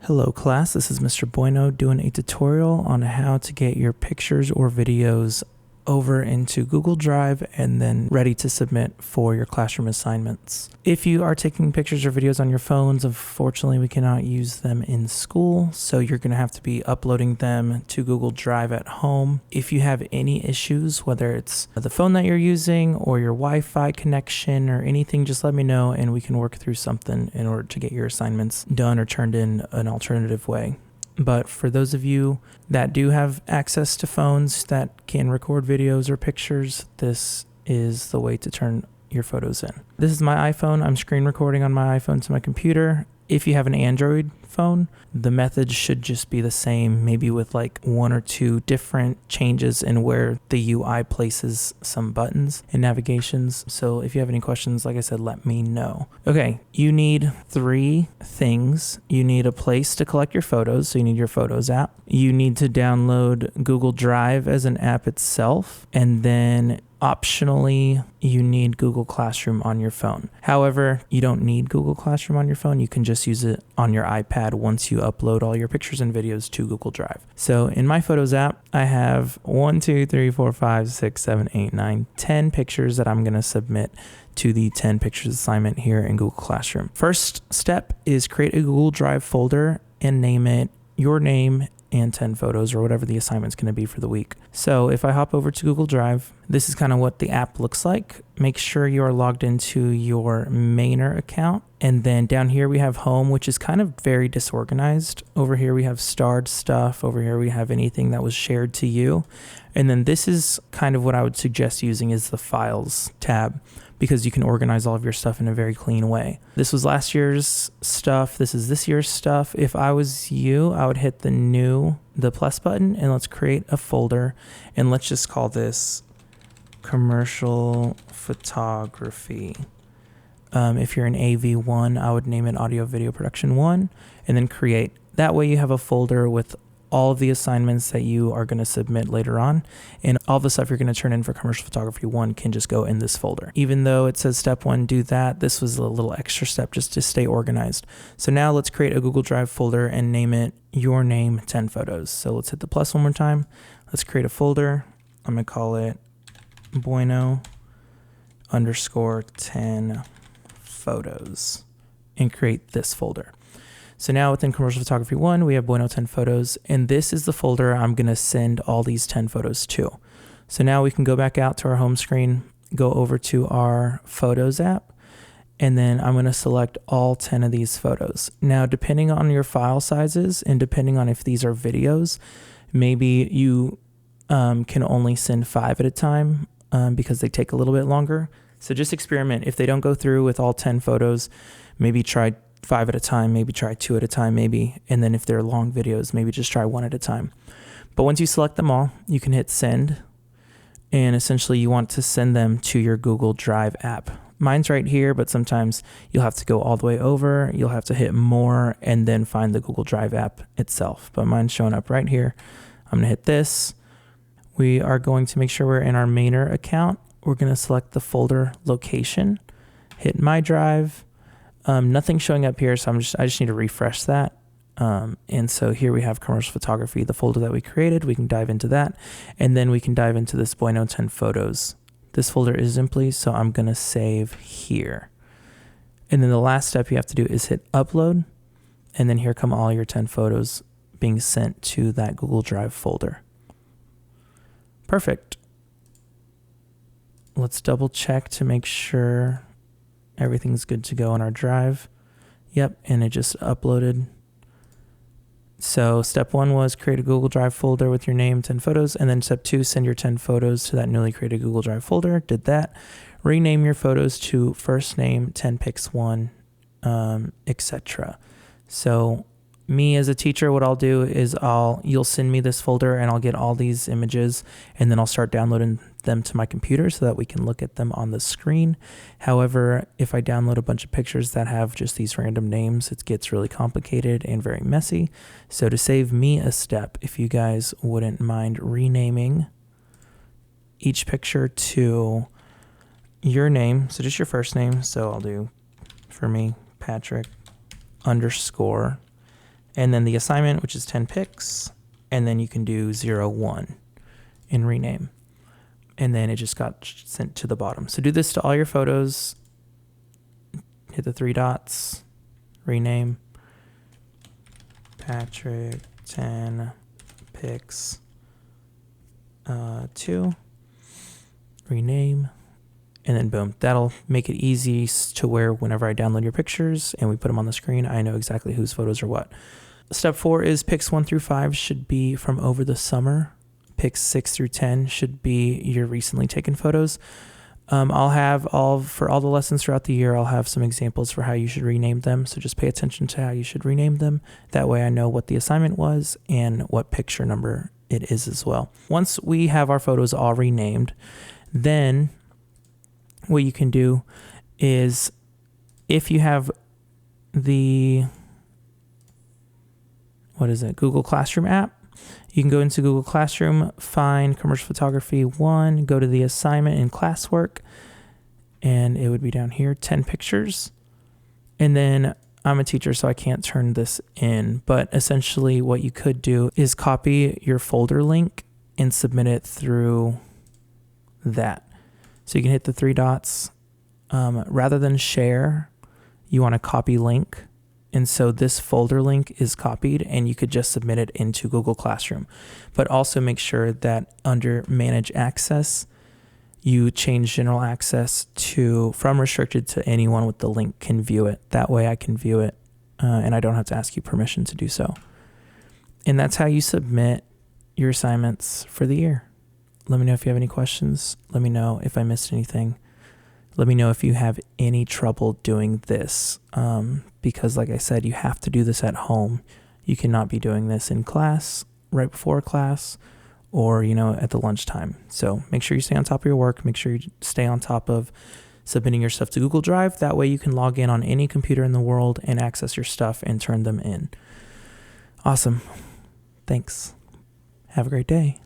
Hello class, this is Mr. Bueno doing a tutorial on how to get your pictures or videos over into Google Drive and then ready to submit for your classroom assignments. If you are taking pictures or videos on your phones, unfortunately we cannot use them in school, so you're going to have to be uploading them to Google Drive at home. If you have any issues, whether it's the phone that you're using or your Wi-Fi connection or anything, just let me know and we can work through something in order to get your assignments done or turned in an alternative way. But for those of you that do have access to phones that can record videos or pictures, this is the way to turn your photos in. This is my iPhone. I'm screen recording on my iPhone to my computer. If you have an Android phone, the method should just be the same, maybe with like one or two different changes in where the UI places some buttons and navigations. So if you have any questions, like I said, let me know. Okay, you need three things. You need a place to collect your photos, so you need your Photos app. You need to download Google Drive as an app itself, and then optionally, you need Google Classroom on your phone. However, you don't need Google Classroom on your phone. You can just use it on your iPad once you upload all your pictures and videos to Google Drive. So in my Photos app, I have 1, 2, 3, 4, 5, 6, 7, 8, 9, 10 pictures that I'm going to submit to the 10 pictures assignment here in Google Classroom. First step is create a Google Drive folder and name it your name and 10 photos or whatever the assignment's going to be for the week. So if I hop over to Google Drive, this is kind of what the app looks like. Make sure you are logged into your Mainer account. And then down here we have home, which is kind of very disorganized. Over here we have starred stuff. Over here we have anything that was shared to you. And then this is kind of what I would suggest using is the Files tab, because you can organize all of your stuff in a very clean way. This was last year's stuff. This is this year's stuff. If I was you, I would hit the plus button, and let's create a folder. And let's just call this commercial photography. If you're an AV1, I would name it audio video production 1 and then create. That way you have a folder with all of the assignments that you are going to submit later on, and all the stuff you're going to turn in for commercial photography 1 can just go in this folder. Even though it says step 1, do that, this was a little extra step just to stay organized. So now let's create a Google Drive folder and name it your name 10 photos. So let's hit the plus one more time. Let's create a folder. I'm going to call it Bueno _ 10 photos and create this folder. So now within commercial photography 1, we have Bueno 10 photos, and this is the folder I'm going to send all these 10 photos to. So now we can go back out to our home screen, go over to our Photos app, and then I'm going to select all 10 of these photos. Now, depending on your file sizes and depending on if these are videos, maybe you can only send 5 at a time because they take a little bit longer. So just experiment. If they don't go through with all 10 photos, maybe try 5 at a time, maybe try 2 at a time, maybe. And then if they're long videos, maybe just try 1 at a time. But once you select them all, you can hit send. And essentially you want to send them to your Google Drive app. Mine's right here, but sometimes you'll have to go all the way over. You'll have to hit more and then find the Google Drive app itself. But mine's showing up right here. I'm going to hit this. We are going to make sure we're in our Mainer account. We're going to select the folder location, hit My Drive. Nothing showing up here, so I just need to refresh that. And so here we have commercial photography, the folder that we created. We can dive into that, and then we can dive into this Bueno 10 photos. This folder is empty, so I'm going to save here. And then the last step you have to do is hit upload, and then here come all your 10 photos being sent to that Google Drive folder. Perfect. Let's double check to make sure everything's good to go on our drive. Yep, and it just uploaded. So step 1 was create a Google Drive folder with your name, 10 photos, and then step 2, send your 10 photos to that newly created Google Drive folder. Did that. Rename your photos to first name, 10 pics 1, etc. So me as a teacher, what I'll do is you'll send me this folder and I'll get all these images, and then I'll start downloading them to my computer so that we can look at them on the screen. However, if I download a bunch of pictures that have just these random names, it gets really complicated and very messy. So to save me a step, if you guys wouldn't mind renaming each picture to your name, so just your first name. So I'll do, for me, Patrick _ and then the assignment, which is 10 pics, and then you can do 0, 1 and rename. And then it just got sent to the bottom. So do this to all your photos. Hit the 3 dots, rename, Patrick 10 pics 2, rename, and then boom. That'll make it easy to where whenever I download your pictures and we put them on the screen, I know exactly whose photos are what. Step 4 is pics 1 through 5 should be from over the summer. Pics 6 through 10 should be your recently taken photos. I'll have for all the lessons throughout the year, I'll have some examples for how you should rename them. So just pay attention to how you should rename them. That way I know what the assignment was and what picture number it is as well. Once we have our photos all renamed, then what you can do is, if you have the, Google Classroom app, you can go into Google Classroom, find Commercial Photography 1, go to the assignment in classwork, and it would be down here, 10 pictures. And then I'm a teacher, so I can't turn this in, but essentially what you could do is copy your folder link and submit it through that. So you can hit the 3 dots. Rather than share, you want to copy link. And so this folder link is copied and you could just submit it into Google Classroom. But also make sure that under Manage Access, you change General Access from restricted to anyone with the link can view it. That way I can view it and I don't have to ask you permission to do so. And that's how you submit your assignments for the year. Let me know if you have any questions. Let me know if I missed anything. Let me know if you have any trouble doing this, because like I said, you have to do this at home. You cannot be doing this in class, right before class, or, at the lunchtime. So make sure you stay on top of your work. Make sure you stay on top of submitting your stuff to Google Drive. That way you can log in on any computer in the world and access your stuff and turn them in. Awesome. Thanks. Have a great day.